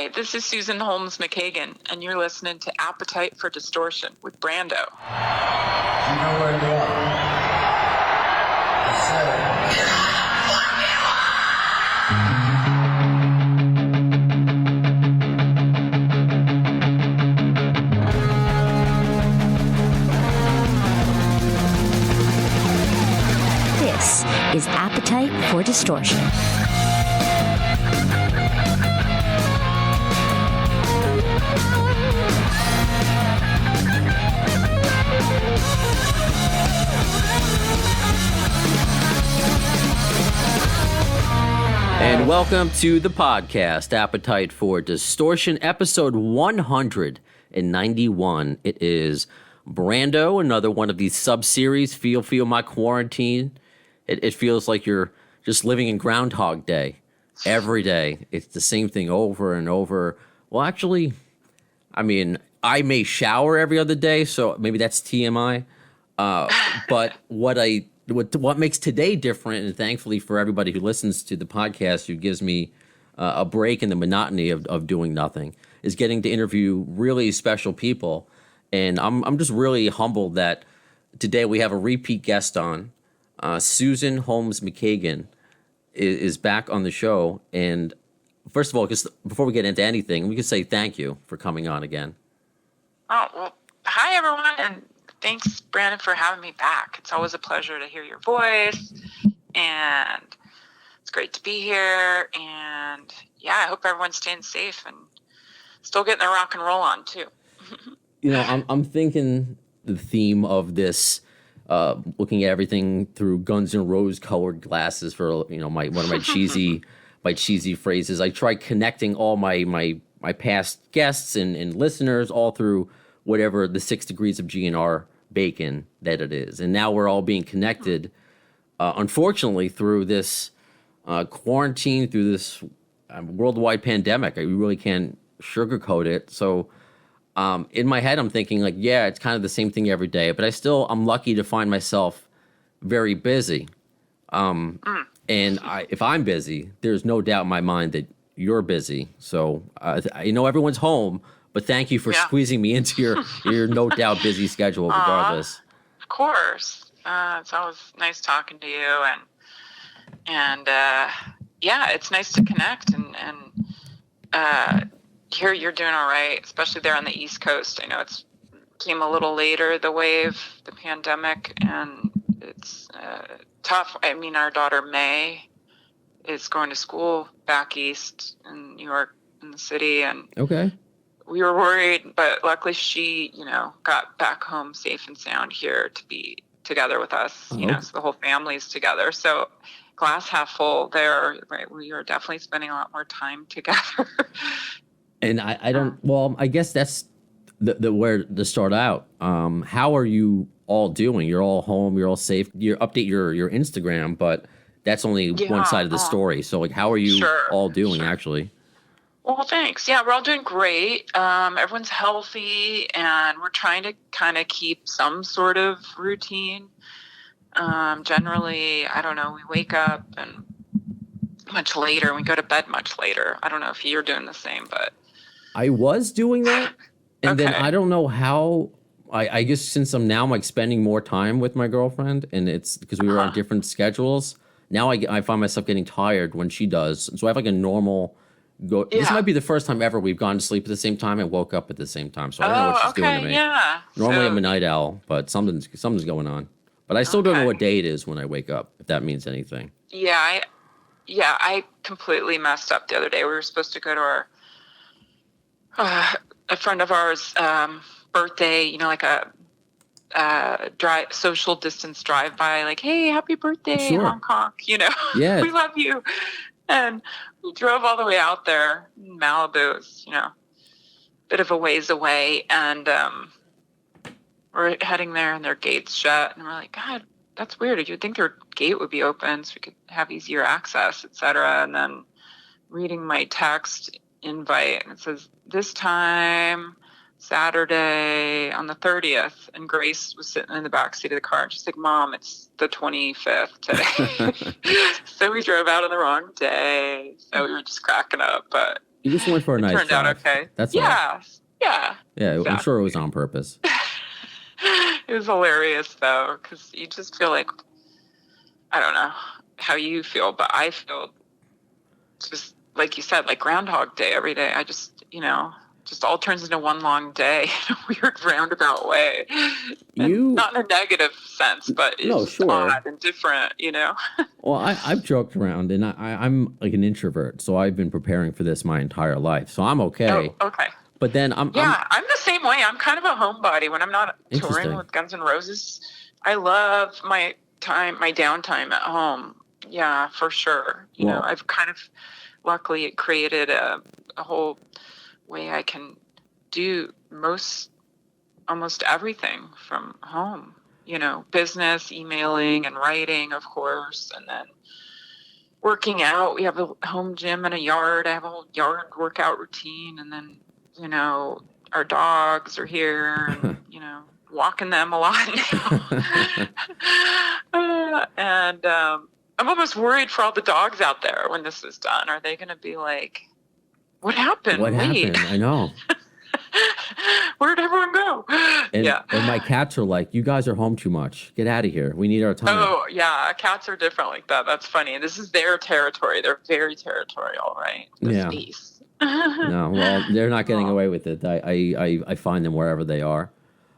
Hi, this is Susan Holmes McKagan, and you're listening to Appetite for Distortion with Brando. You know where they are. Yes, sir. Get on formula. This is Appetite for Distortion. And welcome to the podcast, Appetite for Distortion, episode 191. It is Brando, another one of these sub-series, Feel My Quarantine. It feels like you're just living in Groundhog Day every day. It's the same thing over and over. Well, actually, I mean, I may shower every other day, so maybe that's TMI. But what makes today different, and thankfully for everybody who listens to the podcast, who gives me a break in the monotony of doing nothing, is getting to interview really special people. And I'm just really humbled that today we have a repeat guest on. Susan Holmes McKagan is back on the show. And first of all, just before we get into anything, we can say thank you for coming on again. Oh, well, hi, everyone, and thanks, Brandon, for having me back. It's always a pleasure to hear your voice, and it's great to be here. And yeah, I hope everyone's staying safe and still getting their rock and roll on too. You know, I'm thinking the theme of this, looking at everything through Guns N' Roses colored glasses for one of my cheesy phrases. I try connecting all my past guests and listeners all through whatever the 6 degrees of GNR bacon that it is. And now we're all being connected, unfortunately, through this quarantine, through this worldwide pandemic. I really can't sugarcoat it. So in my head, I'm thinking like, yeah, it's kind of the same thing every day, but I'm lucky to find myself very busy. And if I'm busy, there's no doubt in my mind that you're busy. So everyone's home, but thank you for squeezing me into your no doubt busy schedule regardless. Of course. It's always nice talking to you, and it's nice to connect and hear you're doing all right, especially there on the East Coast. I know it's came a little later, the wave, the pandemic, and it's tough. I mean, our daughter May is going to school back east in New York, in the city, and okay. We were worried, but luckily she, got back home safe and sound here to be together with us, so the whole family's together. So glass half full there, right? We are definitely spending a lot more time together. And I guess that's the where to start out. How are you all doing? You're all home, you're all safe. You update your Instagram, but that's only one side of the story. So like, how are you all doing actually? Well, thanks. Yeah, we're all doing great. Everyone's healthy, and we're trying to kind of keep some sort of routine. Generally, I don't know, we wake up and much later, and we go to bed much later. I don't know if you're doing the same, but I was doing that, and then I don't know how. I guess since I'm like spending more time with my girlfriend, and it's because we were on different schedules. Now I find myself getting tired when she does, so I have like a normal. This might be the first time ever we've gone to sleep at the same time and woke up at the same time. So I don't know what she's doing to me. Yeah. Normally I'm a night owl, but something's going on. But I still don't know what day it is when I wake up, if that means anything. Yeah, I completely messed up the other day. We were supposed to go to our a friend of ours' birthday. Like a social distance drive by. Like, hey, happy birthday, Hong Kong. Yeah, we love you. And we drove all the way out there. Malibu is, bit of a ways away. And we're heading there, and their gate's shut. And we're like, God, that's weird. You'd think their gate would be open so we could have easier access, et cetera. And then reading my text invite, and it says, this time, Saturday on the 30th. And Grace was sitting in the back seat of the car, and she's like, Mom, it's the 25th today. So we drove out on the wrong day. So we were just cracking up. But You just went for a It nice turned out drive. okay. That's all. Yeah. Yeah. Yeah, I'm sure it was Exactly. on purpose. It was hilarious though, because you just feel like, I don't know how you feel, but I feel just like you said, like Groundhog Day every day. I just, just all turns into one long day in a weird roundabout way. And You not in a negative sense, but it's No, just sure. odd and different. Well, I've joked around, and I'm like an introvert, so I've been preparing for this my entire life, so I'm okay. Oh, okay. But then I'm Yeah, I'm the same way. I'm kind of a homebody when I'm not touring interesting. with Guns N' Roses. I love my downtime at home. Yeah, for sure. Well, I've kind of luckily created a whole way I can do almost everything from home. Business, emailing, and writing, of course, and then working out. We have a home gym and a yard. I have a whole yard workout routine, and then our dogs are here, and walking them a lot now. And I'm almost worried for all the dogs out there when this is done. Are they going to be like, "What happened? what Wait, happened? I know. where'd everyone go?" And Yeah. and my cats are like, you guys are home too much. Get out of here. We need our time. Oh, yeah. Cats are different like that. That's funny. This is their territory. They're very territorial, right? The Yeah. space. No, well, they're not getting Aw. away with it. I find them wherever they are.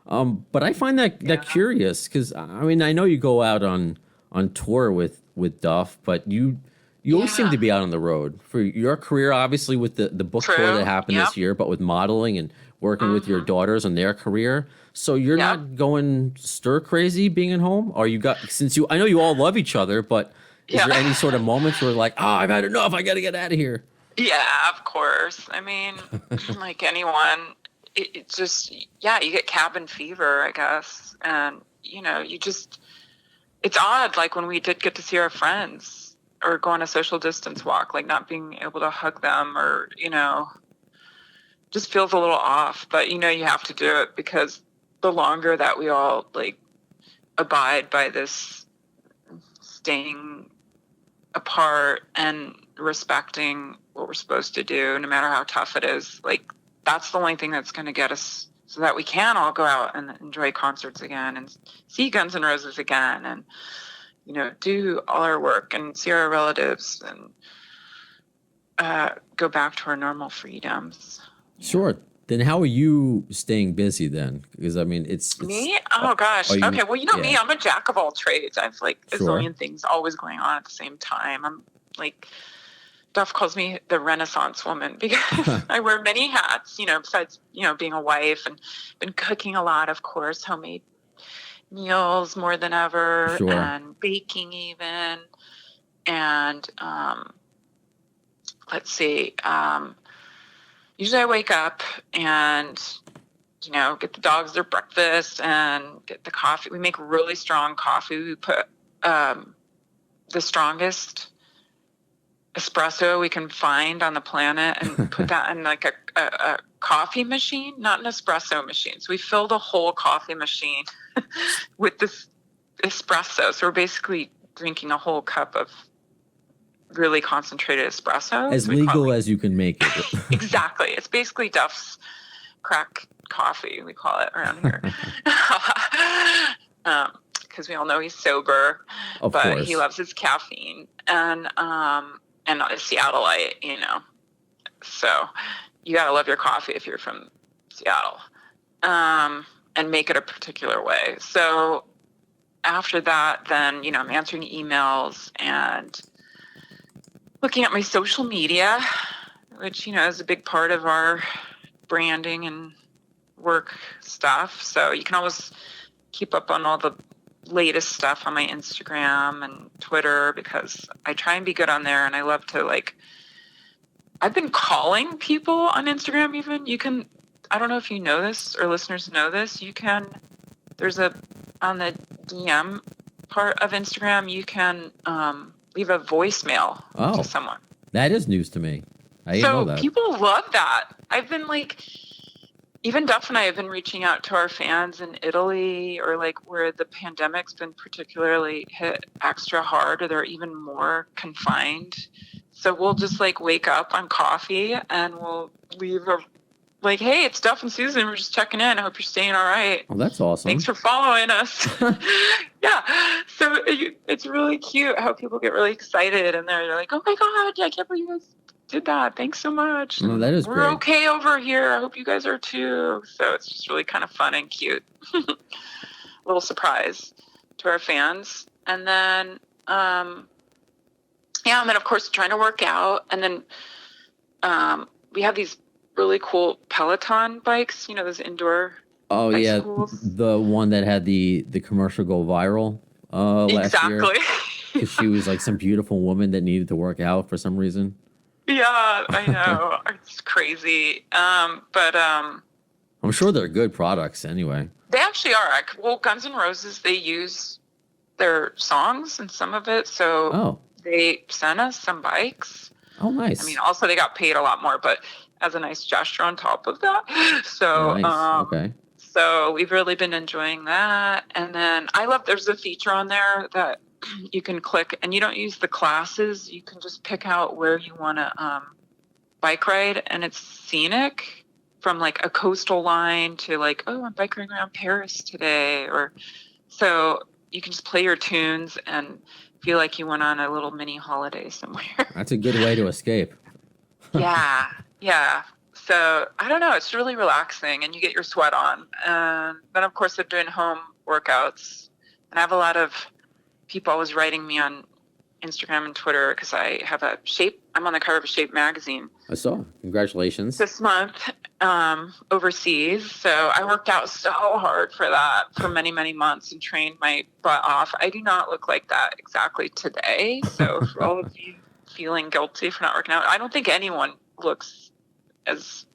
But I find that Yeah. curious because I mean I know you go out on tour with Duff, but you always seem Yeah. to be out on the road for your career. Obviously, with the book tour True. that happened Yep. this year, but with modeling and working with your daughters and their career. So you're Yep. not going stir crazy being at home. Or you got I know you all love each other, but is Yeah. there any sort of moments where like, oh, I've had enough. I got to get out of here. Yeah, of course. I mean, like anyone, it's just, yeah, you get cabin fever, I guess. And, it's odd, like when we did get to see our friends or go on a social distance walk, like not being able to hug them or, just feels a little off. But, you have to do it because the longer that we all, like, abide by this staying apart and respecting what we're supposed to do, no matter how tough it is, like that's the only thing that's going to get us so that we can all go out and enjoy concerts again and see Guns N' Roses again and do all our work and see our relatives and go back to our normal freedoms. Sure. Then how are you staying busy then? Because I mean, it's Me? Oh gosh. are you- Okay. Well, me, yeah. I'm a jack of all trades. I've like a Sure. zillion things always going on at the same time. I'm like, Duff calls me the Renaissance woman because I wear many hats, besides, being a wife and been cooking a lot, of course, homemade meals more than ever Sure. and baking even. And let's see, usually I wake up and, get the dogs their breakfast and get the coffee. We make really strong coffee. We put the strongest espresso we can find on the planet and put that in like a coffee machine, not an espresso machine. So we fill the whole coffee machine with this espresso. So we're basically drinking a whole cup of really concentrated espresso. as So we call legal it, as you can make it. exactly. It's basically Duff's crack coffee, we call it around here. Because we all know he's sober, Of but course. he loves his caffeine and a Seattleite, So you gotta love your coffee if you're from Seattle, and make it a particular way. So after that, then I'm answering emails and looking at my social media, which is a big part of our branding and work stuff. So you can always keep up on all the latest stuff on my Instagram and Twitter because I try and be good on there, and I love to I've been calling people on Instagram even. You can, I don't know if you know this or listeners know this, there's on the DM part of Instagram, you can leave a voicemail Oh. to someone. That is news to me. I didn't know So that. people love that. I've been even Duff and I have been reaching out to our fans in Italy or where the pandemic's been particularly hit extra hard or they're even more confined So we'll just like wake up on coffee and we'll leave a like, hey, it's Duff and Susan. We're just checking in. I hope you're staying all right. Oh, that's awesome. Thanks for following us. Yeah. So it's really cute how people get really excited and they're like, oh my God, I can't believe you guys did that. Thanks so much. Oh, that is We're great. okay over here. I hope you guys are too. So it's just really kind of fun and cute. Little surprise to our fans. And then, and then of course trying to work out. And then we have these really cool Peloton bikes, those indoor bicycles. The one that had the commercial go viral last year. Exactly. Because she was like some beautiful woman that needed to work out for some reason. Yeah, I know. It's crazy. But I'm sure they're good products anyway. they actually are. Well, GunsNRoses, they use their songs and some of it. So they sent us some bikes. Oh, nice. I mean, also they got paid a lot more, but as a nice gesture on top of that. So, nice. Okay. So we've really been enjoying that. And then there's a feature on there that you can click and you don't use the classes. You can just pick out where you want to bike ride, and it's scenic from like a coastal line to like, oh, I'm biking around Paris today. Or so you can just play your tunes and feel like you went on a little mini holiday somewhere. That's a good way to escape. Yeah. Yeah. So I don't know. It's really relaxing and you get your sweat on. And then, of course, I'm doing home workouts. And I have a lot of people always writing me on Instagram and Twitter because I have I'm on the cover of a Shape magazine. I saw. Congratulations. This month overseas. So I worked out so hard for that for many, many months and trained my butt off. I do not look like that exactly today. So for all of you feeling guilty for not working out, I don't think anyone looks as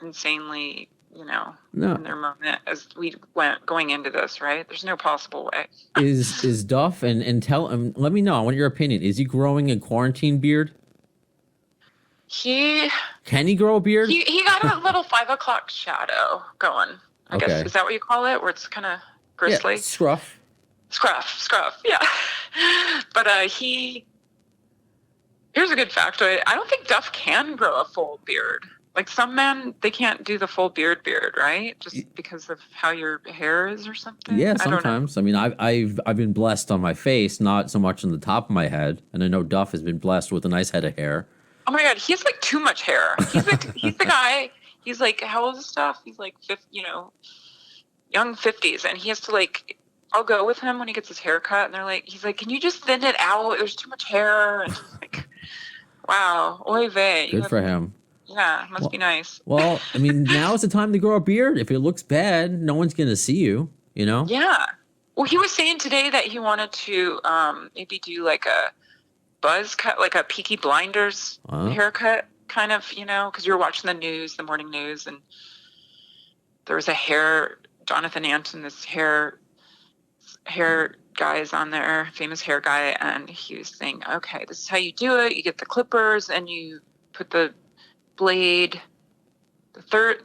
insanely, in their moment as we went going into this, right? There's no possible way. Is Duff and let me know. I want your opinion. Is he growing a quarantine beard? Can he grow a beard? He got a little 5 o'clock shadow going. I guess, is that what you call it? Where it's kind of bristly? Yeah, scruff. Yeah. But here's a good factoid. I don't think Duff can grow a full beard. Like some men, they can't do the full beard, right? Just because of how your hair is or something. Yeah, sometimes. I mean, I've been blessed on my face, not so much on the top of my head. And I know Duff has been blessed with a nice head of hair. Oh my God, he has like too much hair. He's the guy. He's like, how old is Duff? He's like, young 50s, and he has to like. I'll go with him when he gets his hair cut, and he's like, can you just thin it out? There's too much hair. And he's like, wow, oy vey. Good for him. Yeah, must be nice. Well, I mean, now is the time to grow a beard. If it looks bad, no one's going to see you, Yeah. Well, he was saying today that he wanted to maybe do like a buzz cut, like a Peaky Blinders haircut, kind of, because you were watching the morning news, and there was Jonathan Anton, this hair guy is on there, famous hair guy, and he was saying, okay, this is how you do it. You get the clippers and you put the blade, the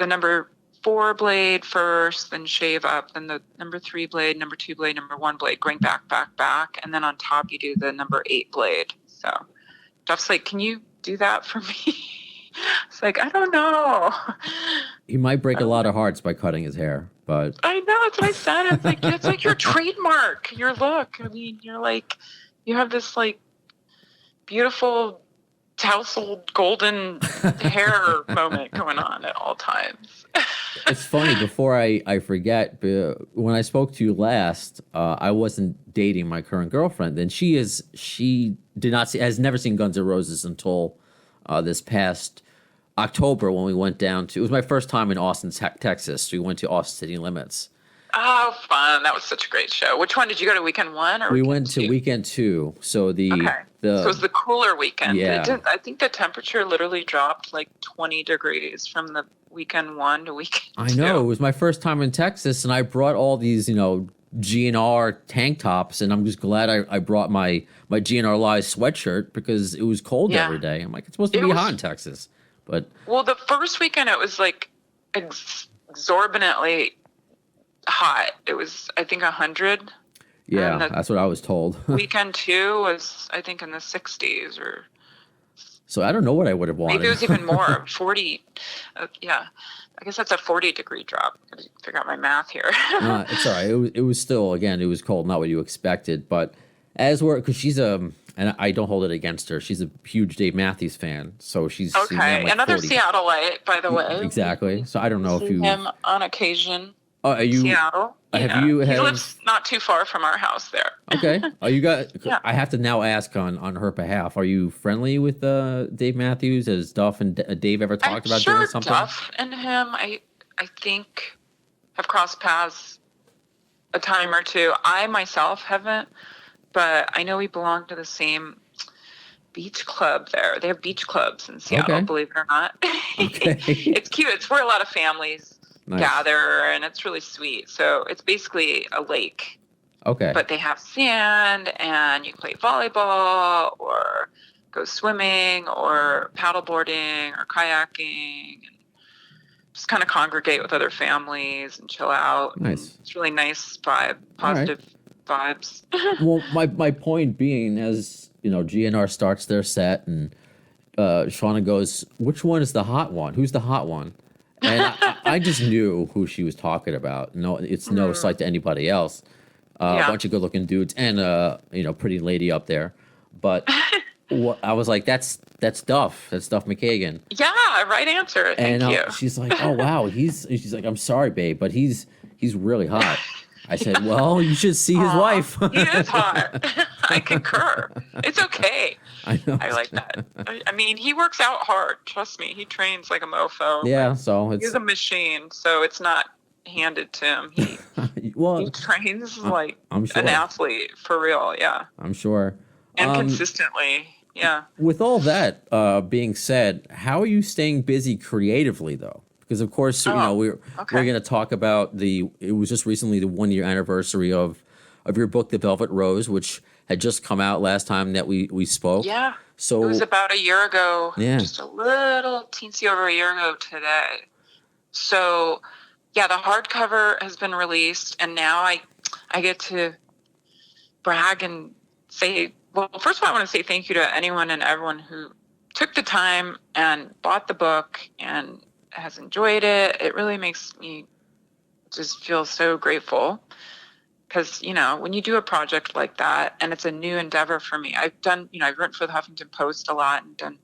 number 4 blade first, then shave up, then the number 3 blade, number 2 blade, number 1 blade, going back, and then on top you do the number 8 blade. So Duff's like, can you do that for me? It's like, I don't know. He might break a lot of hearts by cutting his hair, but I know, that's what I said. It's like your trademark, your look. I mean, you're like, you have this like beautiful tousled golden hair moment going on at all times. It's funny, before I forget, when I spoke to you last, I wasn't dating my current girlfriend, and she has never seen Guns N' Roses until this past October, when we went down to, it was my first time in Austin, Texas. We went to Austin City Limits. Oh, fun. That was such a great show. Which one did you go to, weekend 1 or we went to weekend 2. So so it was the cooler weekend. Yeah. I think the temperature literally dropped like 20 degrees from the weekend 1 to weekend 2. I know. It was my first time in Texas, and I brought all these, GNR tank tops, and I'm just glad I brought my GNR Live sweatshirt, because it was cold every day. I'm like, it's supposed to be hot in Texas. Well, the first weekend it was like exorbitantly hot. It was, I think, 100. Yeah, that's what I was told. Weekend 2 was, I think, in the 60s or So I don't know what I would have wanted. Maybe it was even more, 40. Yeah, I guess that's a 40-degree drop. I gotta figure out my math here. It's all right. It was still, again, it was cold, not what you expected. But because she's and I don't hold it against her. She's a huge Dave Matthews fan, so she's Okay, like another 40. Seattleite, by the way. Exactly. So I don't know if See you him on occasion. are you Seattle. have you He had lives not too far from our house there. okay? Are you got? Yeah. I have to now ask on her behalf. Are you friendly with Dave Matthews? Has Duff and Dave ever talked I'm about sure doing something? Duff and him, I think, have crossed paths a time or two. I myself haven't, but I know we belong to the same beach club there. They have beach clubs in Seattle, Okay. believe it or not. Okay. It's cute. It's where a lot of families Nice. gather, and it's really sweet. So it's basically a lake, Okay. but they have sand, and you play volleyball or go swimming or paddleboarding or kayaking, and just kind of congregate with other families and chill out. Nice. And it's really nice vibe, positive vibes. Well, my point being, as you know, GNR starts their set, and Shauna goes, "Which one is the hot one? Who's the hot one?" And I just knew who she was talking about. No, it's no slight to anybody else. A Yeah. bunch of good-looking dudes and pretty lady up there. But I was like, that's Duff. That's Duff McKagan. Yeah, right answer. Thank And you. she's like, "Oh wow, she's like, I'm sorry, babe, but he's really hot." I said, "Well, you should see his wife." He is hot. I concur. It's okay. I know. I like that. I mean, he works out hard. Trust me. He trains like a mofo. Yeah, so it's He's a machine, so it's not handed to him. He well, trains like I'm sure. an athlete for real. Yeah. I'm sure. And consistently. Yeah. With all that being said, how are you staying busy creatively, though? Because of course, we're going to talk about it was just recently the 1-year anniversary of your book, The Velvet Rose, which had just come out last time that we spoke. Yeah. So It was about a year ago. Yeah. Just a little teensy over a year ago today. So, yeah, the hardcover has been released, and now I get to brag and say, well, first of all, I want to say thank you to anyone and everyone who took the time and bought the book and has enjoyed it. It really makes me just feel so grateful because, when you do a project like that and it's a new endeavor for me, I've written for the Huffington Post a lot and done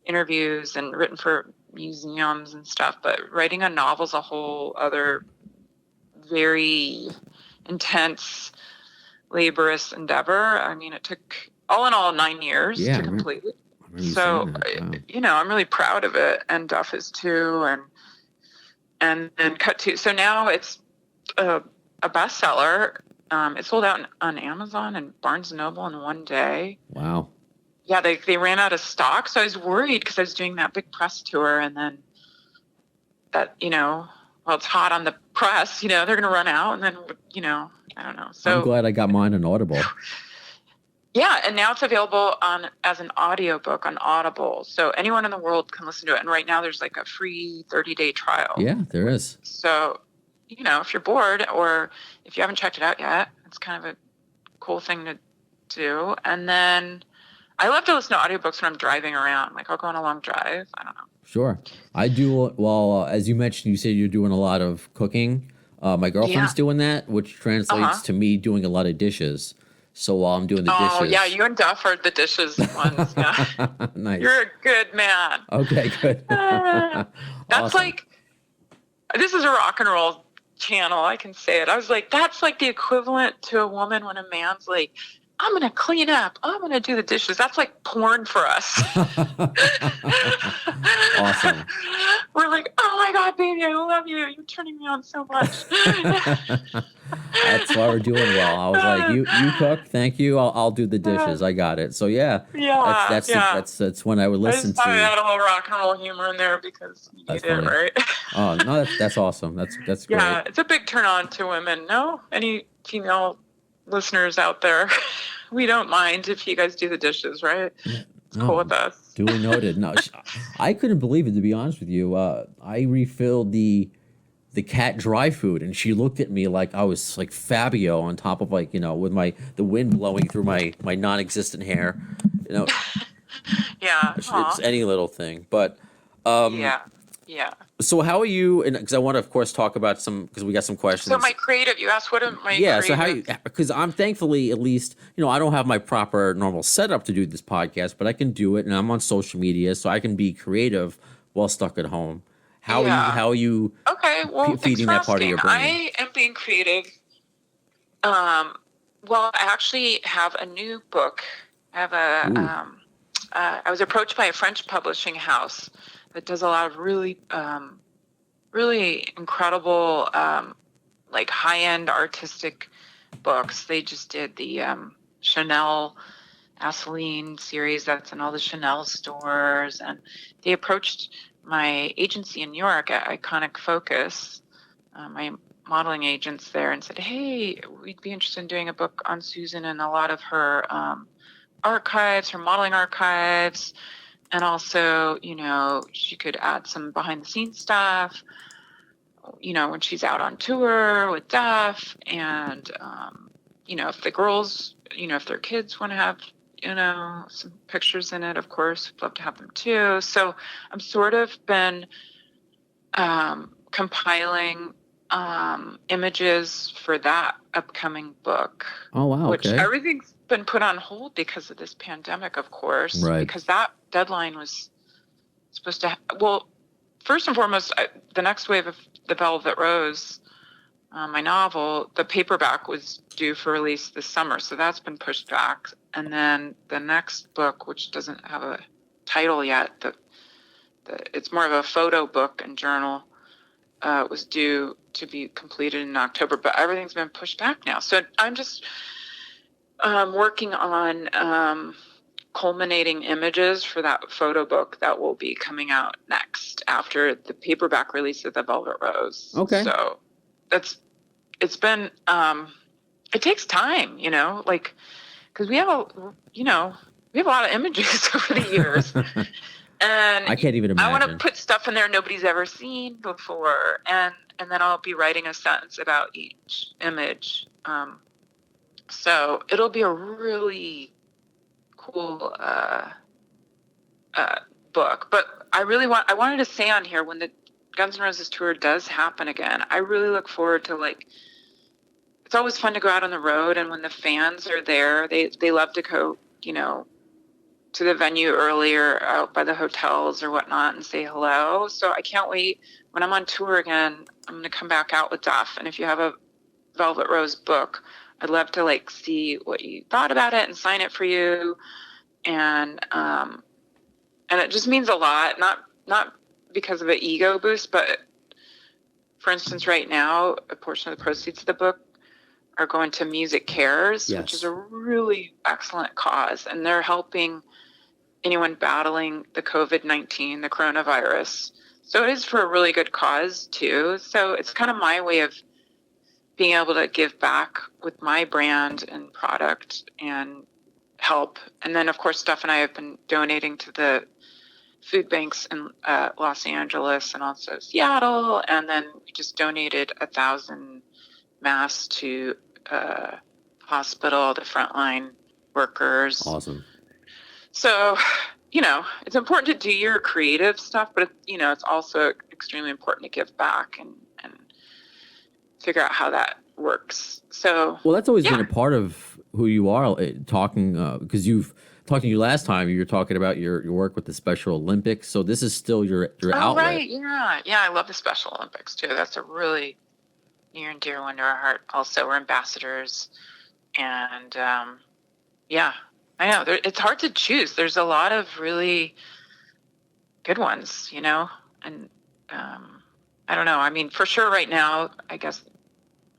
interviews and written for museums and stuff, but writing a novel is a whole other very intense, laborious endeavor. I mean, it took all in all 9 years to complete. So, I'm really proud of it, and Duff is too, and cut to. So now it's a bestseller. It sold out on Amazon and Barnes & Noble in one day. Wow. Yeah, they ran out of stock, so I was worried because I was doing that big press tour, and then that, it's hot on the press, they're going to run out, and then, I don't know. So I'm glad I got mine on Audible. Yeah, and now it's available as an audiobook on Audible. So anyone in the world can listen to it. And right now there's like a free 30-day trial. Yeah, there is. So, if you're bored or if you haven't checked it out yet, it's kind of a cool thing to do. And then I love to listen to audiobooks when I'm driving around. Like I'll go on a long drive. I don't know. Sure. I do. Well, as you mentioned, you said you're doing a lot of cooking. My girlfriend's doing that, which translates to me doing a lot of dishes. So while I'm doing the dishes. Oh, yeah, you and Duff are the dishes ones. Yeah. Nice. You're a good man. Okay, good. That's Awesome. This is a rock and roll channel. I can say it. I was like, that's like the equivalent to a woman when a man's like, I'm going to clean up. I'm going to do the dishes. That's like porn for us. Awesome. We're like, oh my God, baby, I love you. You're turning me on so much. That's why we're doing well. I was like, you cook, thank you. I'll do the dishes. I got it. So yeah, that's when I would I listen just thought I had to. a little rock and roll humor in there because you That's need it, funny. right? Oh no, that's awesome. That's great. Yeah, it's a big turn on to women. No, any female listeners out there, we don't mind if you guys do the dishes, right? It's cool with us. Duly noted. No, I couldn't believe it, to be honest with you. I refilled the cat dry food, and she looked at me like I was like Fabio on top of with the wind blowing through my non-existent hair. Yeah. It's Aw. any little thing. But Yeah. Yeah. so how are you? And because I want to, of course, talk about some because we got some So questions. my creative, you asked what am my Yeah. So how you? creative? Because I'm thankfully at least I don't have my proper normal setup to do this podcast, but I can do it, and I'm on social media, so I can be creative while stuck at home. How are you? Yeah. How are you Okay. Well, thanks feeding for that part of asking. your brain? I am being creative. Um, well, I actually have a new book. I have Ooh. I was approached by a French publishing house that does a lot of really incredible, like high-end artistic books. They just did the Chanel Aceline series that's in all the Chanel stores, and they approached my agency in New York at Iconic Focus, my modeling agents there, and said, "Hey, we'd be interested in doing a book on Susan and a lot of her archives, her modeling archives, and also, she could add some behind the scenes stuff, when she's out on tour with Duff, and if the girls, if their kids want to have, some pictures in it, of course, we'd love to have them too." So I'm sort of been compiling images for that upcoming book, Oh wow. which Okay. everything's been put on hold because of this pandemic, of course, Right. because that deadline was supposed to, well, first and foremost, the next wave of The Velvet Rose, my novel, the paperback was due for release this summer, so that's been pushed back. And then the next book, which doesn't have a title yet, it's more of a photo book and journal, was due to be completed in October, but everything's been pushed back now. So I'm just working on culminating images for that photo book that will be coming out next after the paperback release of The Velvet Rose. Okay. So it's been, it takes time, like, because we have a lot of images over the years. And I can't even I want to imagine. put stuff in there nobody's ever seen before, and then I'll be writing a sentence about each image. So it'll be a really cool book. But I wanted to say on here, when the Guns N' Roses tour does happen again, I really look forward to, like, it's always fun to go out on the road, and when the fans are there, they love to go, to the venue earlier out by the hotels or whatnot and say hello. So I can't wait. When I'm on tour again, I'm going to come back out with Duff. And if you have a Velvet Rose book, I'd love to, like, see what you thought about it and sign it for you. And it just means a lot, not because of an ego boost, but for instance, right now, a portion of the proceeds of the book are going to Music Cares, Yes. which is a really excellent cause. And they're helping anyone battling the COVID-19, the coronavirus. So it is for a really good cause too. So it's kind of my way of being able to give back with my brand and product and help. And then, of course, Steph and I have been donating to the food banks in Los Angeles and also Seattle. And then we just donated 1,000 masks to hospital, the frontline workers. Awesome. So, it's important to do your creative stuff, but it's also extremely important to give back and figure out how that works. So, Well, that's always yeah. been a part of who you are. Talking because you've talked to you last time. You were talking about your work with the Special Olympics. So this is still your outlet. Right, yeah. I love the Special Olympics too. That's a really near and dear one to our heart. Also, we're ambassadors, and yeah. I know it's hard to choose. There's a lot of really good ones, and I don't know. I mean, for sure right now, I guess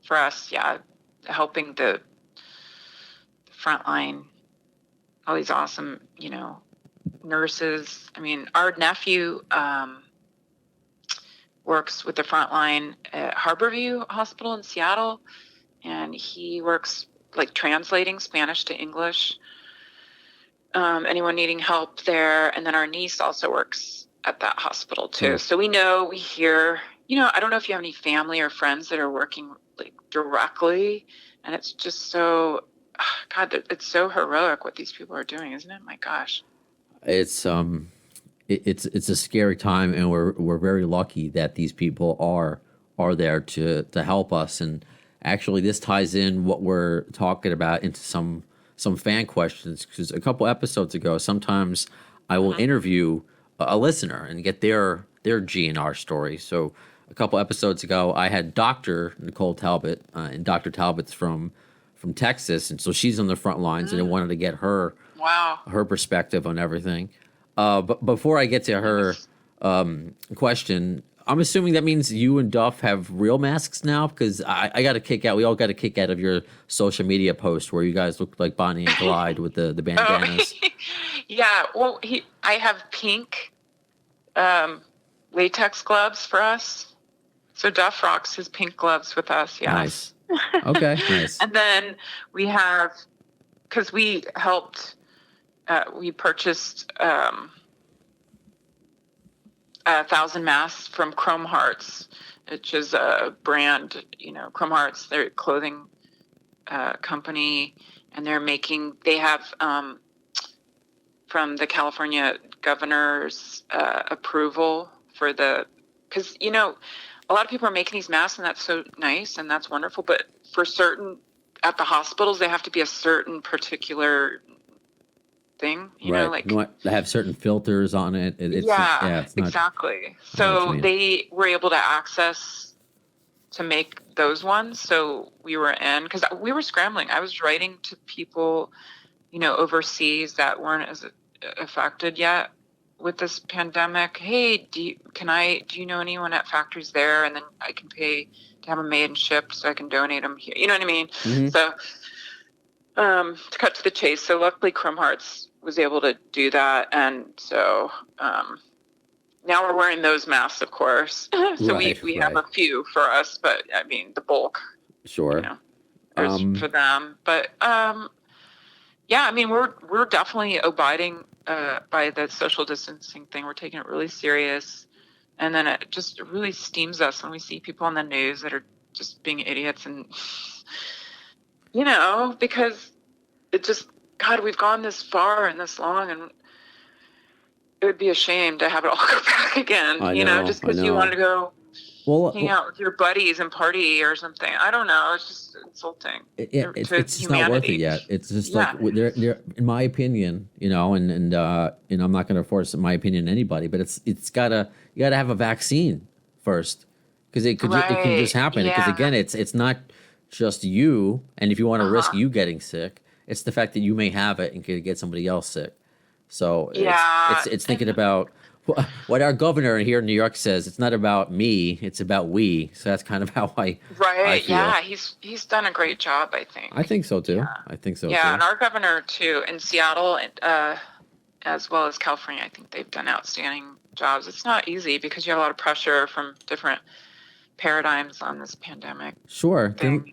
for us, yeah, helping the front line, all these awesome, nurses. I mean, our nephew works with the front line at Harborview Hospital in Seattle, and he works like translating Spanish to English. Anyone needing help there. And then our niece also works at that hospital too. So we hear, I don't know if you have any family or friends that are working, like, directly. And it's just so, God, it's so heroic what these people are doing, isn't it? My gosh. It's it's a scary time, and we're very lucky that these people are there to help us. And actually, this ties in what we're talking about into some fan questions, because a couple episodes ago, sometimes I will interview a listener and get their GNR story. So a couple episodes ago, I had Dr. Nicole Talbot, and Dr. Talbot's from Texas, and so she's on the front lines, and I wanted to get Wow. her perspective on everything. But before I get to her question, I'm assuming that means you and Duff have real masks now, because I got a kick out. We all got a kick out of your social media post where you guys looked like Bonnie and Clyde with the bandanas. Oh, yeah. Well, I have pink latex gloves for us. So Duff rocks his pink gloves with us. Yes. Nice. Okay, nice. And then we have, because we helped, we purchased 1,000 masks from Chrome Hearts, which is a brand, Chrome Hearts, they're a clothing company, and they have from the California governor's approval for because, a lot of people are making these masks, and that's so nice and that's wonderful, but at the hospitals, they have to be a certain particular thing, Right. They have certain filters on it. It's not, exactly. So they were able to access to make those ones. So we were in, because we were scrambling. I was writing to people, overseas that weren't as affected yet with this pandemic. Hey, do you know anyone at factories there? And then I can pay to have them made and shipped so I can donate them here. You know what I mean? Mm-hmm. So to cut to the chase. So luckily Chrome Hearts was able to do that. And so now we're wearing those masks, of course. So we have a few for us, but I mean, the bulk. Sure. Is for them. But yeah, I mean, we're definitely abiding by the social distancing thing. We're taking it really serious. And then it just really steams us when we see people on the news that are just being idiots, and because it just, God, we've gone this far and this long, and it would be a shame to have it all go back again, just because you want to go hang out with your buddies and party or something. I don't know. It's just insulting. It's just not worth it yet. It's just like, they're, in my opinion, and I'm not going to force my opinion on anybody, but you gotta have a vaccine first, because it can just happen. Because again, it's not just you, and if you want to risk you getting sick, it's the fact that you may have it and could get somebody else sick. So it's thinking about what our governor here in New York says. It's not about me, it's about we. So that's kind of how I feel. Yeah, he's done a great job, I think. I think so too. I think so too. Yeah, and our governor too in Seattle, as well as California, I think they've done outstanding jobs. It's not easy because you have a lot of pressure from different paradigms on this pandemic. Sure. Then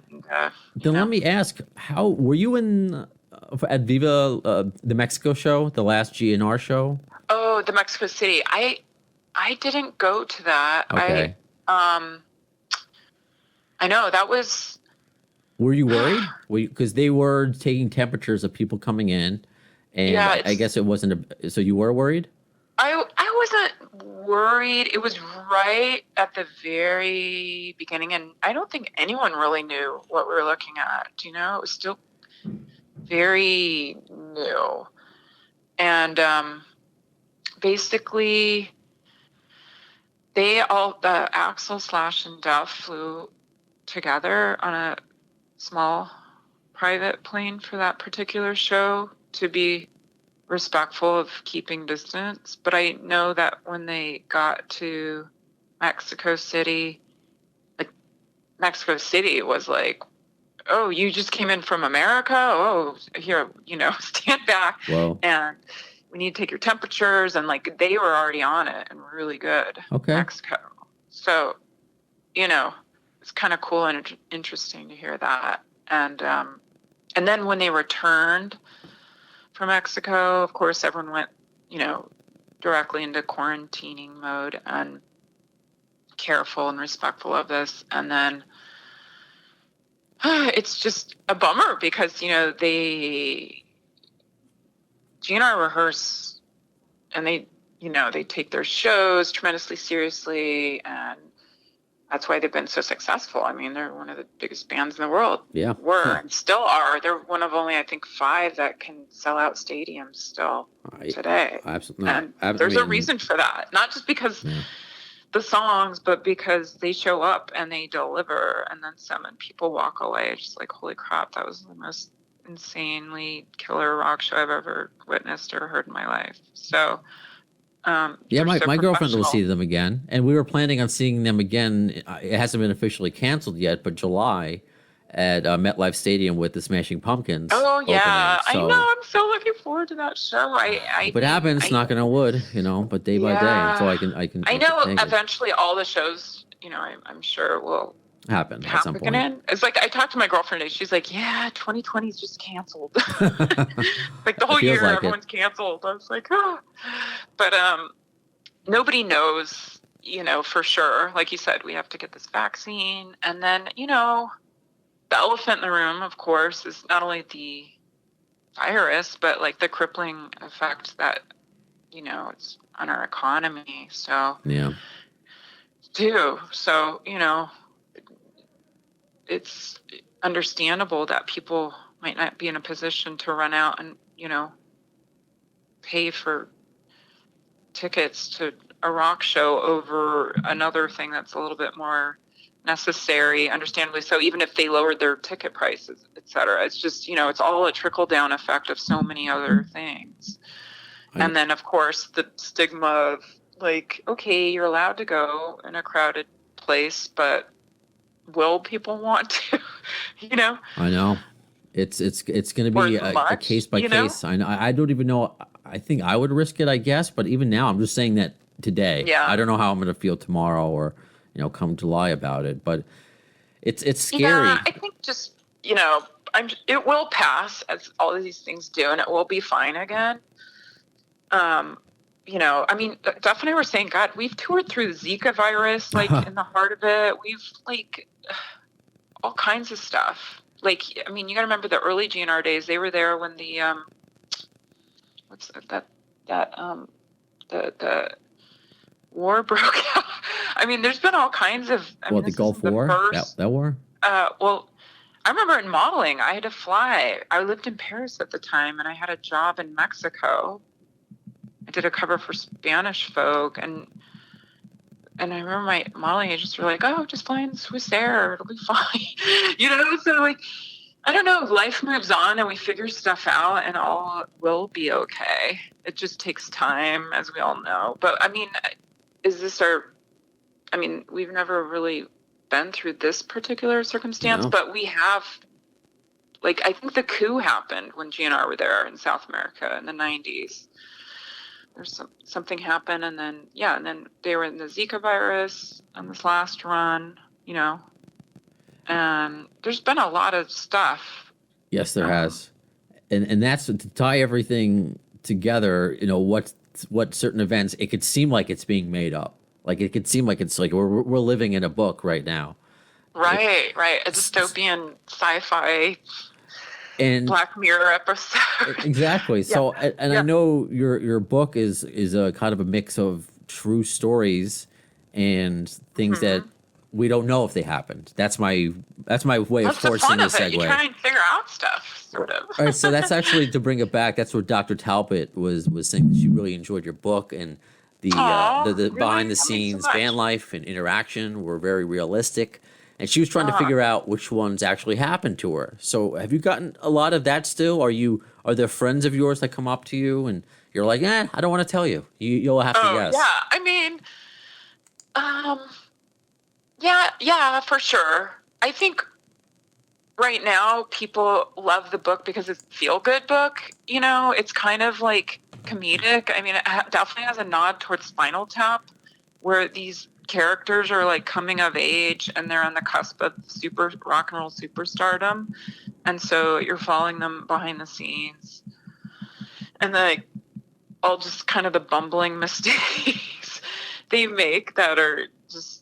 let me ask, how were you at Viva the Mexico show, the last GNR show? Oh, the Mexico City. I didn't go to that. Okay. I know that was. Were you worried? Because they were taking temperatures of people coming in, and I guess it wasn't. So you were worried? I wasn't worried. It was right at the very beginning, and I don't think anyone really knew what we were looking at. It was still very new, and basically, Axel, Slash, and Duff flew together on a small private plane for that particular show to be respectful of keeping distance. But I know that when they got to Mexico City, was like, oh, you just came in from America? Oh, here, stand back. Whoa. And we need to take your temperatures. And they were already on it and really good. Okay. Mexico. So, it's kind of cool and interesting to hear that. And then when they returned from Mexico, of course, everyone went, directly into quarantining mode and careful and respectful of this. And then it's just a bummer because, GNR rehearse and they, they take their shows tremendously seriously, and that's why they've been so successful. I mean, they're one of the biggest bands in the world. Yeah. And still are. They're one of only, I think, 5 that can sell out stadiums still today. Absolutely. And there's a reason for that. Not just because the songs, but because they show up and they deliver, and then some, and people walk away just like, holy crap, that was the most insanely killer rock show I've ever witnessed or heard in my life. So my girlfriend will see them again, and we were planning on seeing them again. It hasn't been officially canceled yet, but July at MetLife Stadium with the Smashing Pumpkins. Oh yeah, opening. So, I know. I'm so looking forward to that show. If it happens, knocking on wood, but day by day, so I can. I know eventually all the shows, I'm sure will happen at some point. It's like I talked to my girlfriend today. She's like, "Yeah, 2020 is just canceled. Like the whole year, everyone's canceled." I was like, "Oh," but nobody knows, for sure. Like you said, we have to get this vaccine, and then the elephant in the room, of course, is not only the virus, but like the crippling effect that it's on our economy. So it's understandable that people might not be in a position to run out and, pay for tickets to a rock show over another thing that's a little bit more necessary, understandably so, even if they lowered their ticket prices, et cetera. It's just, it's all a trickle-down effect of so many other things. And then, of course, the stigma of, like, okay, you're allowed to go in a crowded place, but will people want to? I know it's going to be a case by case. I don't even know. I think I would risk it, I guess, but even now, I'm just saying that today. Yeah. I don't know how I'm going to feel tomorrow or come July about it, but it's scary. Yeah, I think just it will pass, as all of these things do, and it will be fine again. I mean, definitely we're saying, God, we've toured through the Zika virus, like in the heart of it. We've like all kinds of stuff. Like, I mean, you got to remember the early GNR days. They were there when the the war broke out. I mean, there's been all kinds of. The Gulf War. That war. Well, I remember in modeling, I had to fly. I lived in Paris at the time, and I had a job in Mexico. I did a cover for Spanish Folk, and I remember my modeling agents were like, "Oh, just fly in Swiss Air, it'll be fine." So like, I don't know, life moves on and we figure stuff out and all will be okay. It just takes time, as we all know. But I mean, we've never really been through this particular circumstance, but we have, like, I think the coup happened when GNR were there in South America in the 90s. There's something happened, and then they were in the Zika virus on this last run, and there's been a lot of stuff. Yes, there has, and that's to tie everything together. What certain events, it could seem like it's being made up. Like it could seem like it's like we're living in a book right now. Right, a dystopian sci-fi. And Black Mirror episode. Exactly. So, and I know your book is a kind of a mix of true stories and things that we don't know if they happened. That's my way of forcing the segue. You try and figure out stuff, sort of. All right. So that's actually, to bring it back, that's what Dr. Talbot was saying. That she really enjoyed your book, and the really? behind the scenes van life and interaction were very realistic. And she was trying to figure out which ones actually happened to her. So have you gotten a lot of that still? Are there friends of yours that come up to you and you're like, I don't want to tell you. You'll have to guess. Yeah. I mean, yeah, for sure. I think right now people love the book because it's a feel-good book. It's kind of like comedic. I mean, it definitely has a nod towards Spinal Tap, where these characters are like coming of age and they're on the cusp of super rock and roll superstardom, and so you're following them behind the scenes, and like all just kind of the bumbling mistakes they make that are just,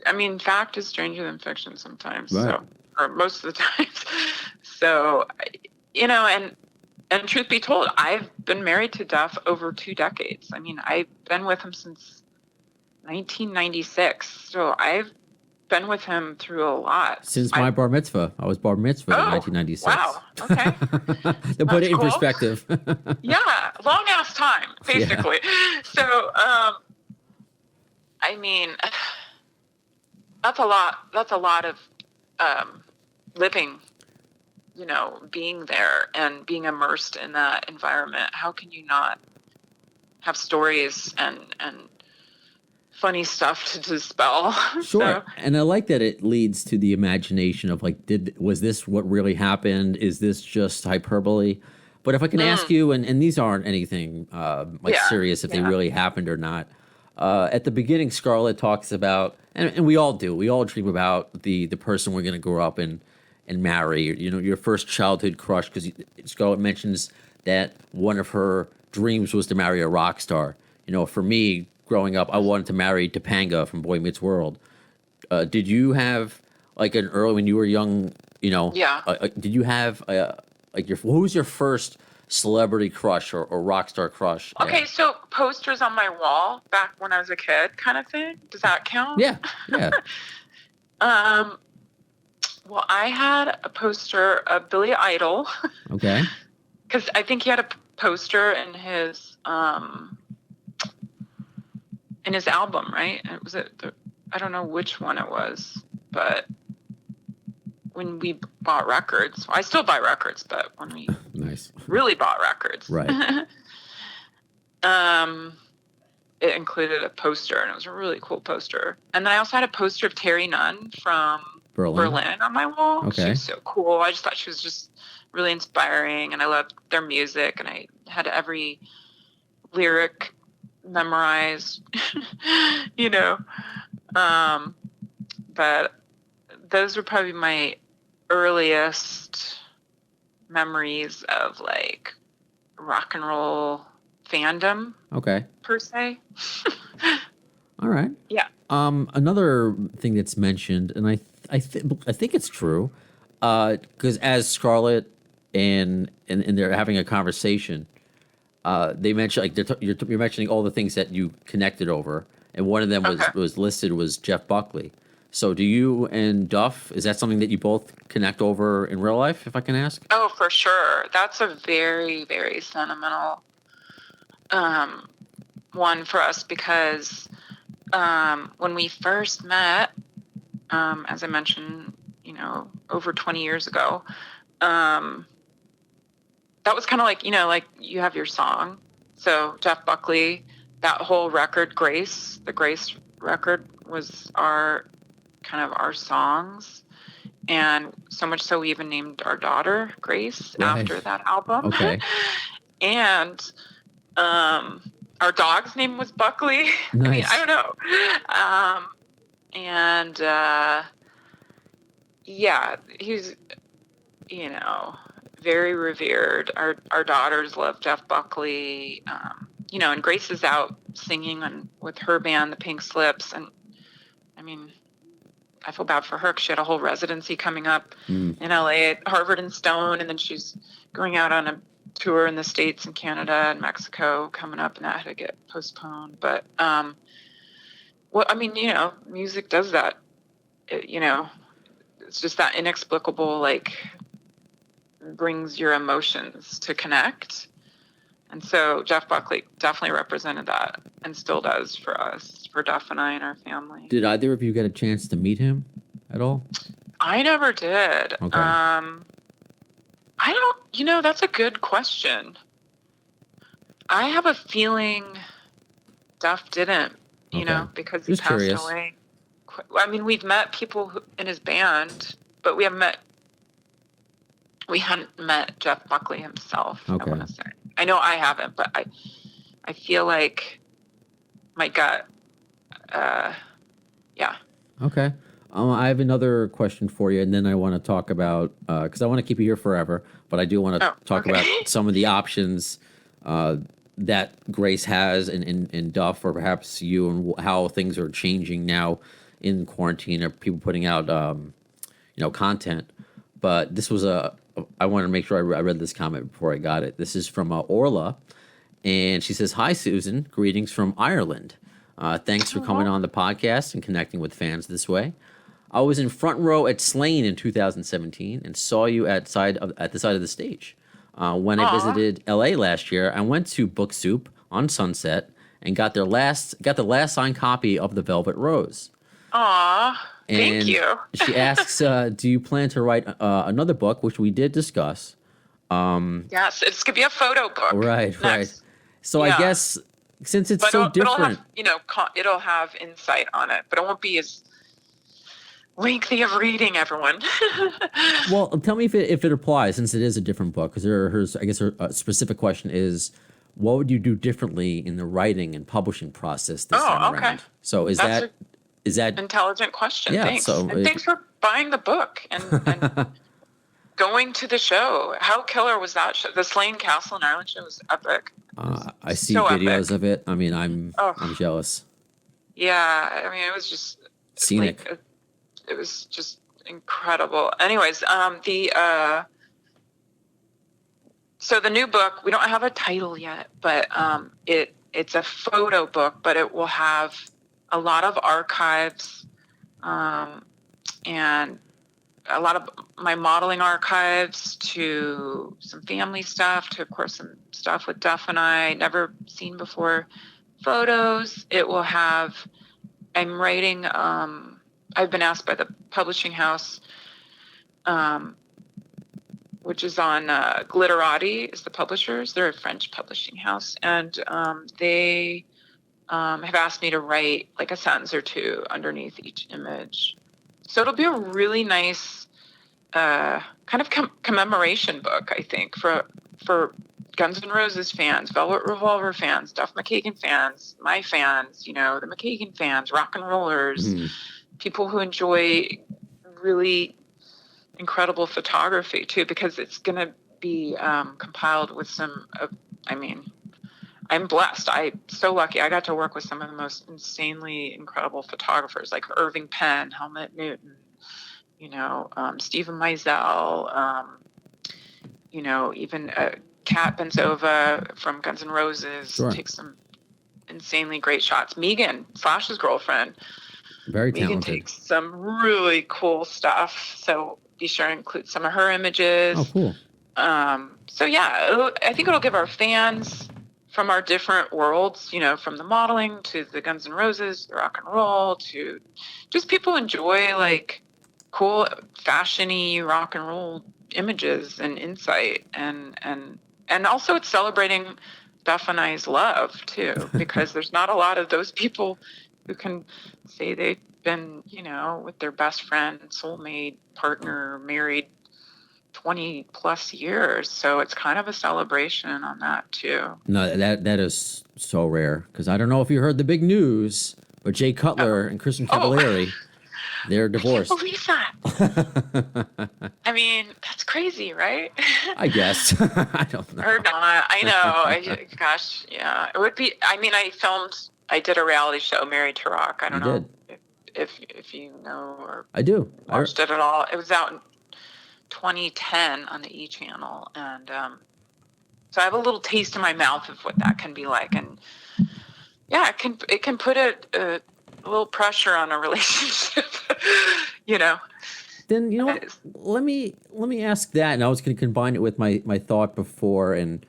I mean, fact is stranger than fiction sometimes. Right. So, or most of the times. So, and And truth be told, I've been married to Duff over 2 decades. I mean, I've been with him since 1996. So I've been with him through a lot. Since my bar mitzvah. I was bar mitzvah in 1996. Wow. Okay. To put it in cool. perspective. Yeah. Long ass time, basically. Yeah. So, I mean, that's a lot. That's a lot of living, you know, being there and being immersed in that environment. How can you not have stories and funny stuff to dispel? Sure. So, and I like that it leads to the imagination of like, was this what really happened? Is this just hyperbole? But if I can ask you, and these aren't anything serious if they really happened or not. At the beginning, Scarlett talks about, and we all do, we all dream about the person we're going to grow up and marry, you know, your first childhood crush, because Scarlett mentions that one of her dreams was to marry a rock star. You know, for me, growing up, I wanted to marry Topanga from Boy Meets World. Did you have, like, an early, when you were young, you know, did you have, who was your first celebrity crush or rock star crush? Okay, so posters on my wall back when I was a kid kind of thing. Does that count? Yeah. Well, I had a poster of Billy Idol. Okay. Because I think he had a poster in his album, right? Was it? I don't know which one it was, but when we bought records, I still buy records, but when we really bought records, right? It included a poster, and it was a really cool poster. And then I also had a poster of Terry Nunn from Berlin on my wall. Okay. She was so cool. I just thought she was just really inspiring, and I loved their music, and I had every lyric memorized, you know. But those were probably my earliest memories of like rock and roll fandom. Okay. Per se. All right. Yeah. Another thing that's mentioned, and I think it's true, because as Scarlett and they're having a conversation, they mention like you're mentioning all the things that you connected over, and one of them was listed was Jeff Buckley. So do you and Duff, is that something that you both connect over in real life, if I can ask? Oh, for sure. That's a very, very sentimental one for us, because when we first met, as I mentioned, you know, over 20 years ago, that was kind of like, you know, like you have your song. So Jeff Buckley, that whole record, Grace, the Grace record was our songs. And so much so we even named our daughter Grace after that album. Okay. And our dog's name was Buckley. Nice. I mean, I don't know. Yeah, he's, you know, very revered. Our daughters love Jeff Buckley. You know, and Grace is out singing with her band, the Pink Slips. And I mean, I feel bad for her because she had a whole residency coming up in LA at Harvard and Stone. And then she's going out on a tour in the States and Canada and Mexico coming up, and that had to get postponed. But, well, I mean, you know, music does that. You know, it's just that inexplicable, like, brings your emotions to connect. And so Jeff Buckley definitely represented that and still does for us, for Duff and I and our family. Did either of you get a chance to meet him at all? I never did. Okay. I don't, you know, that's a good question. I have a feeling Duff didn't, you know, because he passed away. I mean, we've met people in his band, but we hadn't met Jeff Buckley himself, okay. I want to say. I know I haven't, but I feel like my gut, yeah. Okay. I have another question for you, and then I want to talk about, because I want to keep you here forever, but I do want to talk about some of the options that Grace has in Duff, or perhaps you, and how things are changing now in quarantine, or people putting out, you know, content. But this was I want to make sure I read this comment before I got it. This is from Orla, and she says, "Hi, Susan. Greetings from Ireland. Thanks for coming on the podcast and connecting with fans this way. I was in front row at Slane in 2017 and saw you at the side of the stage. When I visited LA last year, I went to Book Soup on Sunset and got the last signed copy of The Velvet Rose." Aw, thank And you. she asks, "Do you plan to write another book?" Which we did discuss. Yes, it's gonna be a photo book. Right, next. right. So Yeah. I guess since it's But so it'll different, have, it'll have insight on it, but it won't be as lengthy of reading, everyone. well, tell me if it applies since it is a different book. Because her specific question is, what would you do differently in the writing and publishing process this time okay. around? So is That's that intelligent question. Yeah, Thanks. so And thanks for buying the book and going to the show. How killer was that show? The Slane Castle in Ireland show was epic. I see so videos epic. of it. I mean, I'm jealous. Yeah, I mean, it was just Scenic. like, it was just incredible. Anyways, so the new book, we don't have a title yet, but it's a photo book, but it will have a lot of archives, and a lot of my modeling archives, to some family stuff, to of course some stuff with Duff and I never seen before, photos. It will have, I'm writing, I've been asked by the publishing house, which is on Glitterati is the publishers. They're a French publishing house, and they have asked me to write like a sentence or two underneath each image. So it'll be a really nice kind of commemoration book, I think, for Guns N' Roses fans, Velvet Revolver fans, Duff McKagan fans, my fans, the McKagan fans, rock and rollers, people who enjoy really incredible photography too, because it's going to be compiled with some I'm blessed. I'm so lucky. I got to work with some of the most insanely incredible photographers like Irving Penn, Helmut Newton, Stephen Meisel, even Kat Benzova from Guns N' Roses takes some insanely great shots. Megan, Slash's girlfriend, very Megan talented. takes some really cool stuff. So be sure to include some of her images. Oh, cool. So yeah, I think it'll give our fans from our different worlds, from the modeling to the Guns N' Roses, the rock and roll, to just people enjoy like cool fashion-y rock and roll images and insight, and also it's celebrating Duff and I's love too, because there's not a lot of those people who can say they've been, with their best friend, soulmate, partner, married 20 plus years. So it's kind of a celebration on that too. No, that is so rare, because I don't know if you heard the big news, but Jay Cutler and Kristen Cavallari, they're divorced. I can't believe that. I mean, that's crazy, right? I guess. I don't know. Or not. I know. Gosh, yeah. It would be, I did a reality show, Married to Rock. I don't know if you know or I do. watched it at all. It was out in 2010 on the E! Channel, and so I have a little taste in my mouth of what that can be like, and yeah, it can put a little pressure on a relationship, Then what? Let me ask that, and I was going to combine it with my thought before, and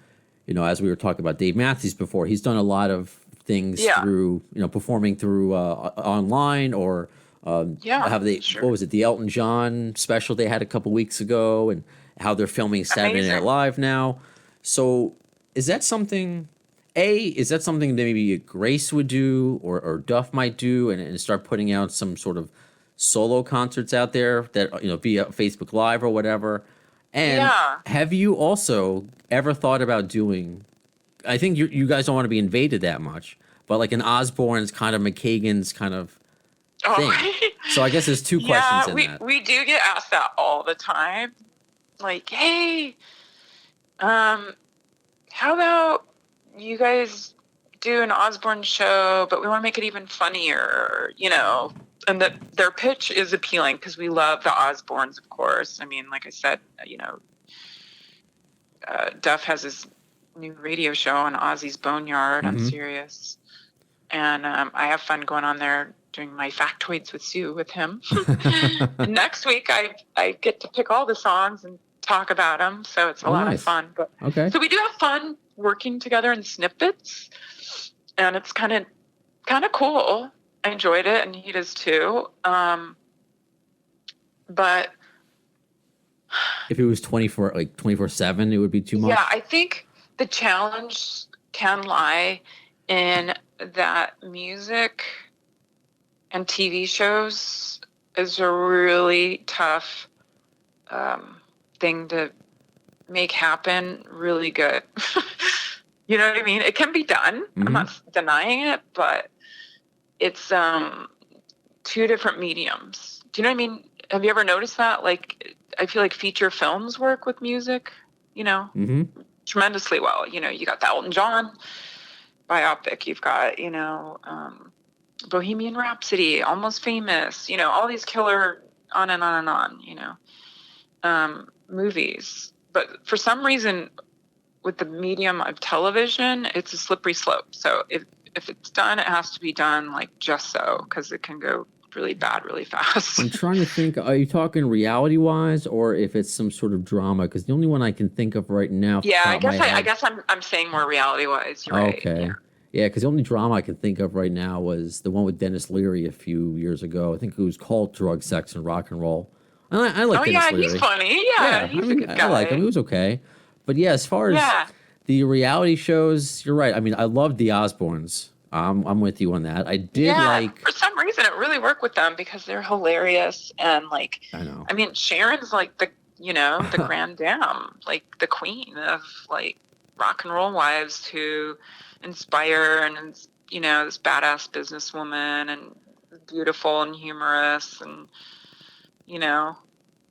as we were talking about Dave Matthews before, he's done a lot of things through performing through online, or have they what was it, the Elton John special they had a couple weeks ago, and how they're filming Saturday Night Live now. So is that something that maybe Grace would do, or Duff might do, and start putting out some sort of solo concerts out there that via Facebook Live or whatever? And have you also ever thought about doing, I think you guys don't want to be invaded that much, but like an Osbourne's kind of, McKagan's kind of thing. So I guess there's two questions in that. We do get asked that all the time. Like, hey, how about you guys do an Osbourne show, but we want to make it even funnier, and that their pitch is appealing because we love the Osbournes, of course. I mean, like I said, Duff has his new radio show on Ozzy's Boneyard on Sirius. And I have fun going on there doing my factoids with Sue with him. Next week, I get to pick all the songs and talk about them. So it's a lot of fun. But, so we do have fun working together in snippets. And it's kind of cool. I enjoyed it, and he does too. But if it was 24/7, it would be too much. Yeah, I think the challenge can lie in that music and TV shows is a really tough thing to make happen really good. You know what I mean? It can be done. I'm not denying it, but it's two different mediums. Do you know what I mean? Have you ever noticed that? Like, I feel like feature films work with music, tremendously well. You got the Elton John biopic. You've got, Bohemian Rhapsody, Almost Famous, all these killer on and on and on, movies. But for some reason, with the medium of television, it's a slippery slope. So if it's done, it has to be done like just so, because it can go really bad really fast. I'm trying to think, are you talking reality wise, or if it's some sort of drama? Because the only one I can think of right now. Yeah, I guess I'm saying more reality wise. You're right. Okay. Yeah, because the only drama I can think of right now was the one with Dennis Leary a few years ago. I think it was called Drug, Sex, and Rock and Roll. I like Dennis Leary. He's funny. Yeah, he's a good guy. I like him. He was okay. But yeah, as far as the reality shows, you're right. I mean, I love the Osbournes. I'm with you on that. I did like. For some reason, it really worked with them because they're hilarious and like. I know. I mean, Sharon's like the the grand dame, like the queen of like rock and roll wives who inspire and this badass businesswoman and beautiful and humorous and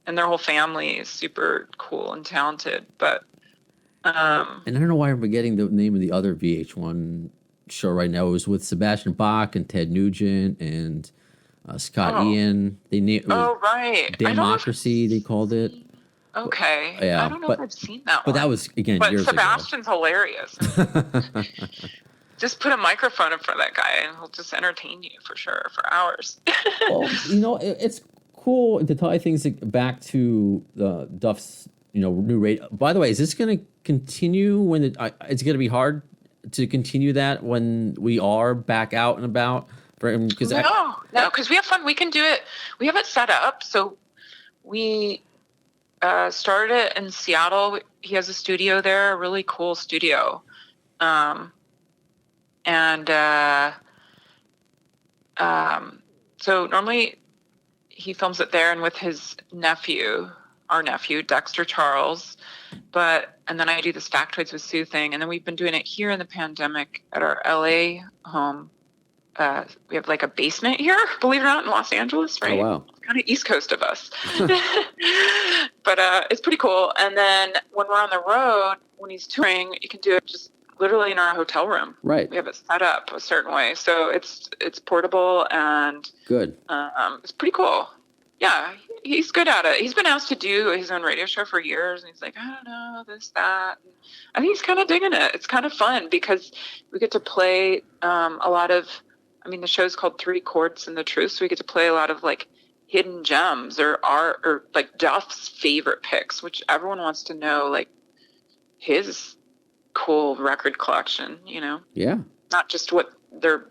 and their whole family is super cool and talented. But and I don't know why I'm forgetting the name of the other VH1 show right now. It was with Sebastian Bach and Ted Nugent and Scott Ian. They named right, Democracy. They called it. Okay. Yeah, I don't know if I've seen that one. But that was years ago. Sebastian's hilarious. Just put a microphone in front of that guy and he'll just entertain you for sure for hours. Well, it's cool to tie things back to Duff's new radio. By the way, is this going to continue when it's going to be hard to continue that when we are back out and about? No, because we have fun. We can do it. We have it set up. So we started it in Seattle. He has a studio there, a really cool studio. So normally he films it there and with his our nephew, Dexter Charles. And then I do this Factoids with Sue thing. And then we've been doing it here in the pandemic at our LA home. We have like a basement here, believe it or not, in Los Angeles, right? Oh, wow. Kind of east coast of us. But it's pretty cool. And then when we're on the road, when he's touring, you can do it just literally in our hotel room. Right. We have it set up a certain way. So it's portable and good. It's pretty cool. Yeah, he's good at it. He's been asked to do his own radio show for years, and he's like, I don't know, this, that. And I think he's kind of digging it. It's kind of fun because we get to play a lot of, the show's called 3 Quarts and the Truth, so we get to play a lot of, like, hidden gems or like, Duff's favorite picks, which everyone wants to know, like, his cool record collection, Yeah. Not just what they're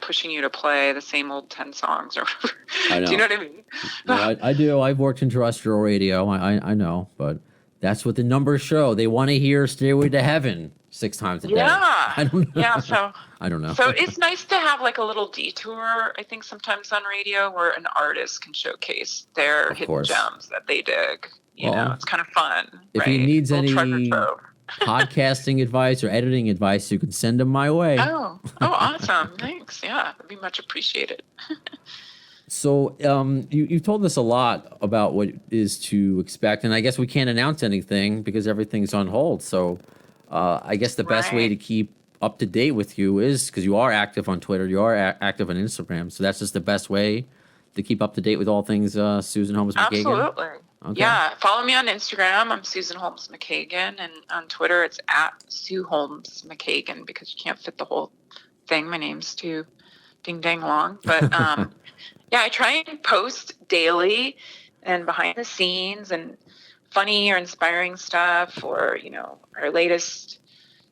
pushing you to play the same old 10 songs or whatever. I know. Do you know what I mean? No, I do. I've worked in terrestrial radio. I know, but that's what the numbers show. They want to hear Stairway to Heaven 6 times a day. Yeah. I don't know. Yeah, so I don't know. So it's nice to have like a little detour, I think, sometimes on radio where an artist can showcase their hidden gems that they dig. You know, it's kind of fun. If he needs any podcasting advice or editing advice, you can send them my way. Oh, awesome. Thanks. Yeah, that'd be much appreciated. So you've told us a lot about what is to expect, and I guess we can't announce anything because everything's on hold. So I guess the best way to keep up to date with you is, because you are active on Twitter, you are active on Instagram, so that's just the best way to keep up to date with all things Susan Holmes McKagan. Absolutely. Okay. Yeah, follow me on Instagram. I'm Susan Holmes McKagan, and on Twitter it's at Sue Holmes McKagan because you can't fit the whole thing. My name's too ding dang long, but yeah, I try and post daily and behind the scenes and funny or inspiring stuff, or our latest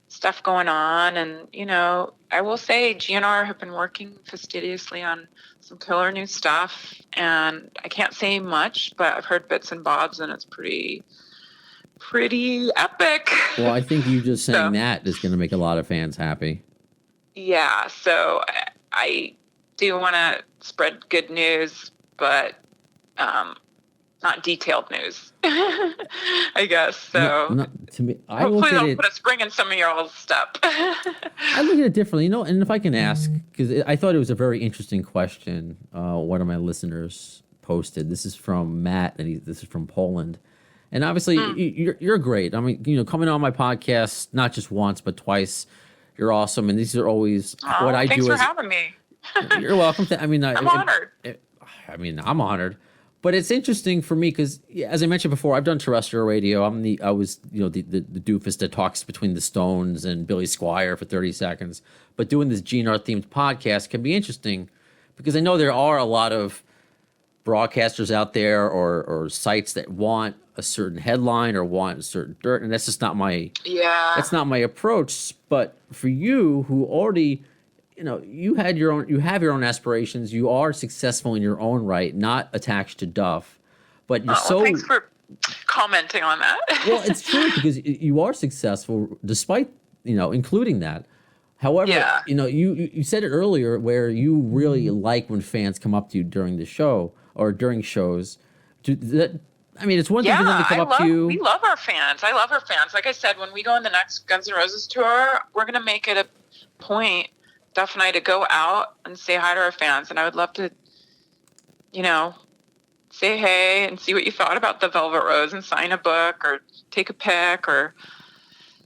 stuff going on. And I will say GNR have been working fastidiously on some killer new stuff, and I can't say much, but I've heard bits and bobs, and it's pretty epic. Well, I think you just saying So, that is going to make a lot of fans happy. yeah, so I do want to spread good news, but not detailed news, I guess. So No, to me, I hopefully look at they'll it. put a spring in some of y'all's step. I look at it differently, and if I can ask, because I thought it was a very interesting question. One of my listeners posted. This is from Matt, and this is from Poland. And obviously, you're great. I mean, coming on my podcast not just once but twice, you're awesome. And these are always what I thanks do. for having me. You're welcome. I'm honored. I'm honored. But it's interesting for me because, as I mentioned before, I've done terrestrial radio. I was the doofus that talks between the Stones and Billy Squier for 30 seconds. But doing this GNR themed podcast can be interesting because I know there are a lot of broadcasters out there or sites that want a certain headline or want a certain dirt, and that's just not my that's not my approach. But for you, who already you have your own aspirations. You are successful in your own right, not attached to Duff. But you're thanks for commenting on that. Well, it's true because you are successful despite including that. However, you said it earlier where you really like when fans come up to you during the show or during shows. It's one thing for them to come up to you. We love our fans. I love our fans. Like I said, when we go on the next Guns N' Roses tour, we're going to make it a point, Duff and I, to go out and say hi to our fans. And I would love to, say hey and see what you thought about the Velvet Rose and sign a book or take a pic or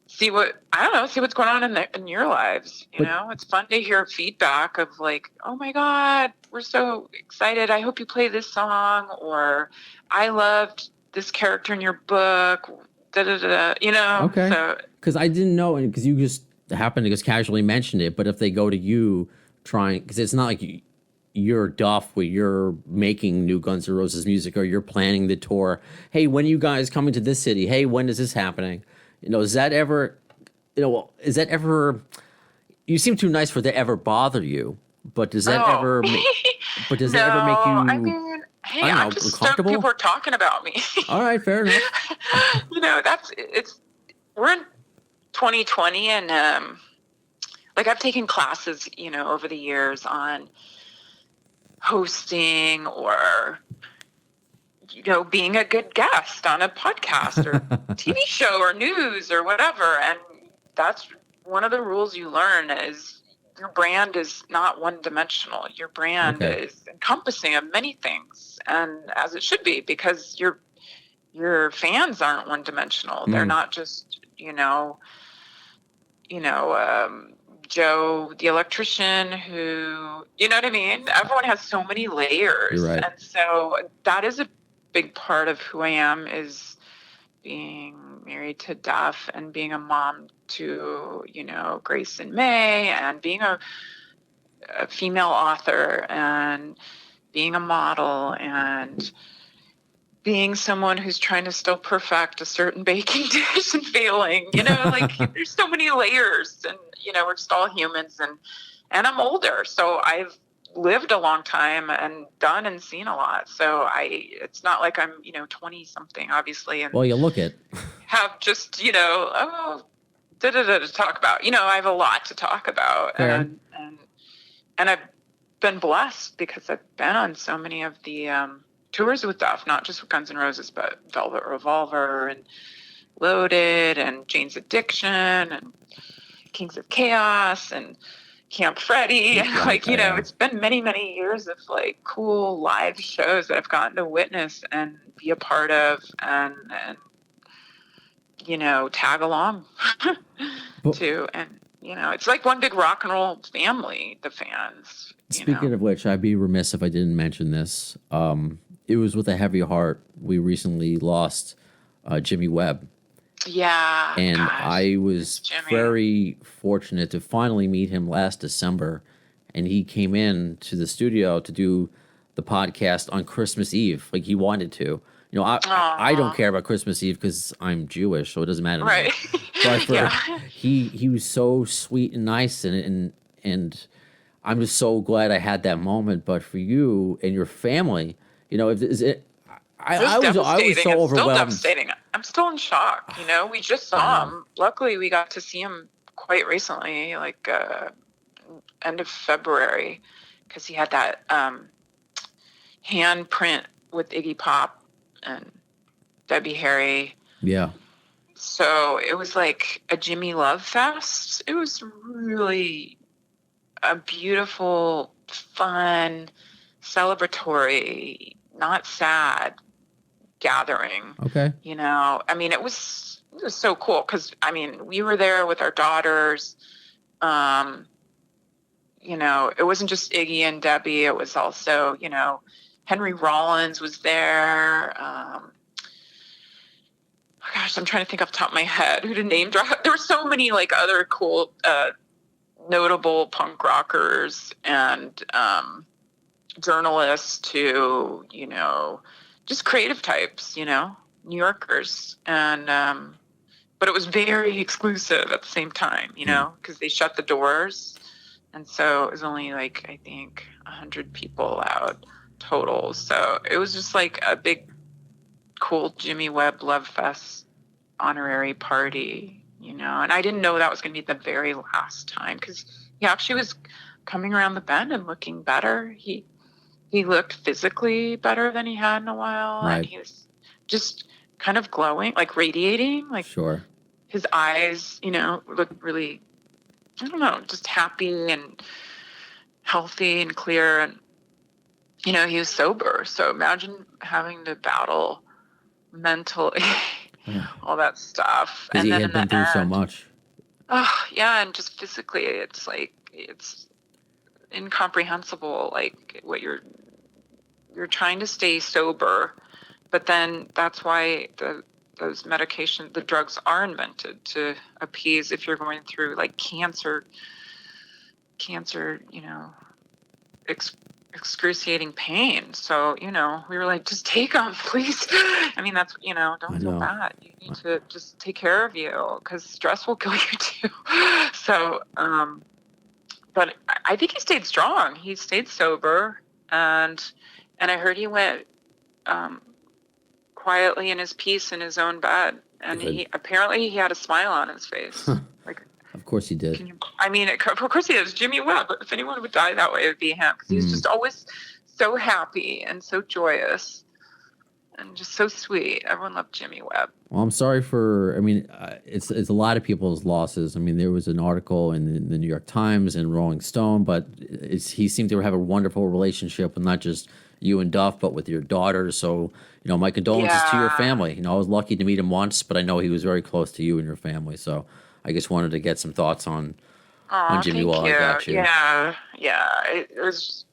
see what's going on in your lives. It's fun to hear feedback of like, oh my God, we're so excited. I hope you play this song, or I loved this character in your book. Okay. So, because I didn't know, and because you just happened to just casually mention it, but if they go to you because it's not like you're Duff where you're making new Guns N' Roses music or you're planning the tour. Hey, when are you guys coming to this city? Hey, when is this happening? Is that ever, you seem too nice for it to ever bother you, but does that ever, that ever make you, I mean, hey, I'm just stoked people are talking about me. All right, fair enough. We're in 2020 and, I've taken classes, over the years on hosting or being a good guest on a podcast or TV show or news or whatever. And that's one of the rules you learn is your brand is not one-dimensional. Your brand is encompassing of many things, and as it should be, because your fans aren't one-dimensional. They're not just, Joe, the electrician who, you know what I mean? Everyone has so many layers. Right. And so that is a big part of who I am, is being married to Duff and being a mom to, Grace and May, and being a female author and being a model and being someone who's trying to still perfect a certain baking dish and failing, there's so many layers, and, we're just all humans, and I'm older. So I've lived a long time and done and seen a lot. So it's not like I'm, 20 something, obviously. And well, you look it. have just, to talk about, I have a lot to talk about. Fair. And I've been blessed because I've been on so many of the, tours with Duff, not just with Guns N' Roses, but Velvet Revolver and Loaded and Jane's Addiction and Kings of Chaos and Camp Freddy. And it's been many, many years of cool live shows that I've gotten to witness and be a part of and tag along to. And, it's like one big rock and roll family, the fans. Speaking of which, I'd be remiss if I didn't mention this. it was with a heavy heart we recently lost Jimmy Webb. Yeah. And gosh, I was Jimmy. very fortunate to finally meet him last December. And he came in to the studio to do the podcast on Christmas Eve, like he wanted to. You know, I don't Aw. care about Christmas Eve because I'm Jewish, so it doesn't matter to Right. me. But for Yeah. he was so sweet and nice, and I'm just so glad I had that moment. But for you and your family, you know, if is it, It was I was devastating. so It's overwhelmed. still devastating. I'm still in shock. You know, we just I saw know. him. Luckily, we got to see him quite recently, like end of February, because he had that hand print with Iggy Pop and Debbie Harry. Yeah. So it was like a Jimmy Love fest. It was really a beautiful, fun, celebratory, not sad gathering. Okay. You know, I mean, it was so cool because I mean, we were there with our daughters. You know, it wasn't just Iggy and Debbie. It was also, you know, Henry Rollins was there. Gosh, I'm trying to think off the top of my head who to name drop. There were so many like other cool, notable punk rockers and journalists to, you know, just creative types, you know, New Yorkers. And, but it was very exclusive at the same time, you know, because they shut the doors. And so it was only like, I think 100 people allowed total. So it was just like a big, cool Jimmy Webb Love Fest honorary party, you know, and I didn't know that was going to be the very last time because he actually was coming around the bend and looking better. He looked physically better than he had in a while, Right. and he was just kind of glowing, like radiating, like Sure. his eyes, you know, looked really, I don't know, just happy and healthy and clear, and you know, he was sober. So imagine having to battle mentally all that stuff, Because and he then had in been the through so end, much. oh yeah, and just physically, it's like it's incomprehensible. Like what you're trying to stay sober, but then that's why those medications, the drugs are invented to appease if you're going through like cancer, you know, excruciating pain. So, you know, we were like, just take them, please. I mean, that's, you know, don't feel bad. You need to just take care of you because stress will kill you too. So, but I think he stayed strong. He stayed sober, and I heard he went quietly in his peace in his own bed, and Good. he apparently he had a smile on his face. Like, Of course he did. I mean, of course he is. Jimmy Webb. If anyone would die that way, it would be him because he was just always so happy and so joyous. And just so sweet. Everyone loved Jimmy Webb. Well, I'm sorry for. I mean, it's a lot of people's losses. I mean, there was an article in the New York Times and Rolling Stone, but he seemed to have a wonderful relationship with not just you and Duff, but with your daughters. So, you know, my condolences to your family. You know, I was lucky to meet him once, but I know he was very close to you and your family. So, I just wanted to get some thoughts on Jimmy while I got you. Yeah, it was.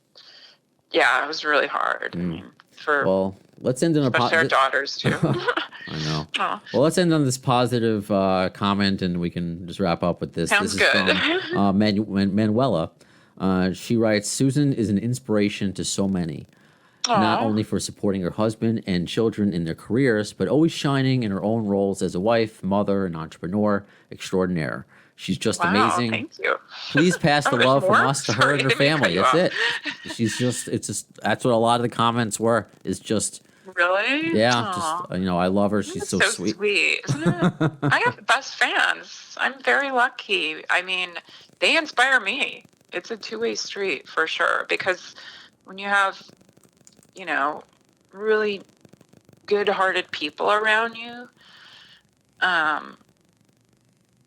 Yeah, it was really hard. I mean, well, let's end on a especially our daughters too. I know. Oh. Well, let's end on this positive comment, and we can just wrap up with this. Sounds this is good. From Manuela. She writes, Susan is an inspiration to so many, not only for supporting her husband and children in their careers, but always shining in her own roles as a wife, mother, and entrepreneur extraordinaire. She's just amazing. Thank you. Please pass the love from us to her and her family. That's it. It's just, that's what a lot of the comments were, is just, really? yeah, just, you know, I love her. She's so sweet. Isn't it? I have the best fans. I'm very lucky. I mean, they inspire me. It's a two-way street for sure, because when you have, you know, really good-hearted people around you,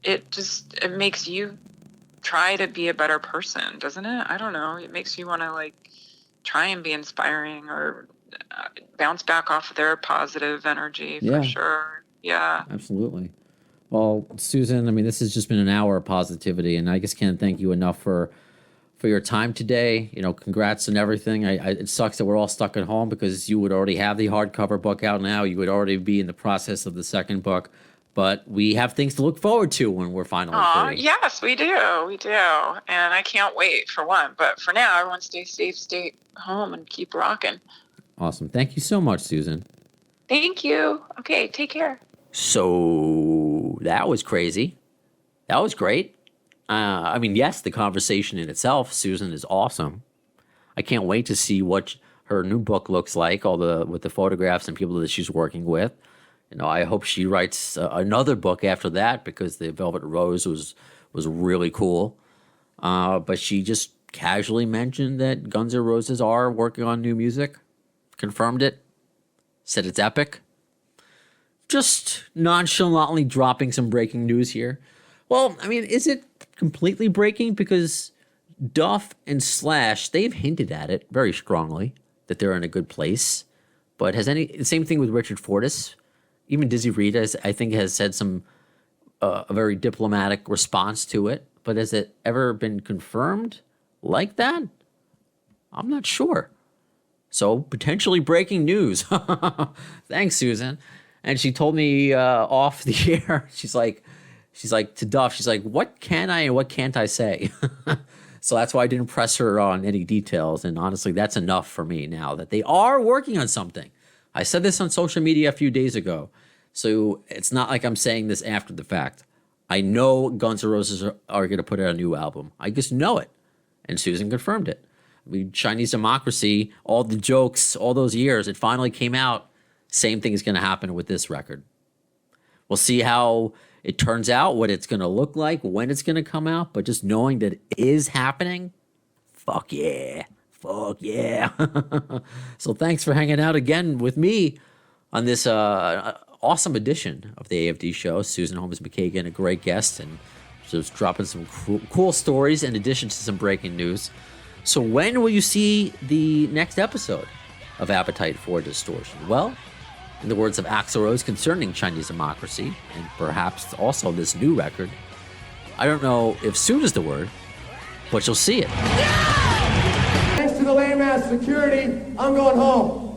it makes you try to be a better person, doesn't it? I don't know. It makes you want to like try and be inspiring or bounce back off of their positive energy for sure. Yeah. Absolutely. Well, Susan, I mean, this has just been an hour of positivity, and I just can't thank you enough for for your time today. You know, congrats and everything. It sucks that we're all stuck at home because you would already have the hardcover book out now. You would already be in the process of the second book. But we have things to look forward to when we're finally free. Yes, we do. We do. And I can't wait for one. But for now, everyone stay safe, stay home, and keep rocking. Awesome. Thank you so much, Susan. Thank you. Okay, take care. So that was crazy. That was great. I mean, yes, the conversation in itself, Susan is awesome. I can't wait to see what her new book looks like, with the photographs and people that she's working with. You know, I hope she writes another book after that because the Velvet Rose was really cool. But she just casually mentioned that GunsNRoses are working on new music, confirmed it, said it's epic. Just nonchalantly dropping some breaking news here. Well, I mean, is it completely breaking? Because Duff and Slash, they've hinted at it very strongly that they're in a good place. But the same thing with Richard Fortus. Even Dizzy Reed, I think, has said a very diplomatic response to it. But has it ever been confirmed like that? I'm not sure. So, potentially breaking news. Thanks, Susan. And she told me off the air, she's like to Duff, she's like, what can I and what can't I say? So that's why I didn't press her on any details. And honestly, that's enough for me now that they are working on something. I said this on social media a few days ago. So it's not like I'm saying this after the fact. I know GunsNRoses are going to put out a new album. I just know it. And Susan confirmed it. I mean, Chinese Democracy, all the jokes, all those years, it finally came out. Same thing is going to happen with this record. We'll see how it turns out, what it's going to look like, when it's going to come out. But just knowing that it is happening, fuck yeah. Fuck yeah. So thanks for hanging out again with me on this awesome edition of the AFD show. Susan Holmes McKagan, a great guest, and just dropping some cool stories in addition to some breaking news. So when will you see the next episode of Appetite for Distortion? Well, in the words of Axl Rose concerning Chinese Democracy, and perhaps also this new record, I don't know if soon is the word, but you'll see it. Thanks to the landmass security, I'm going home.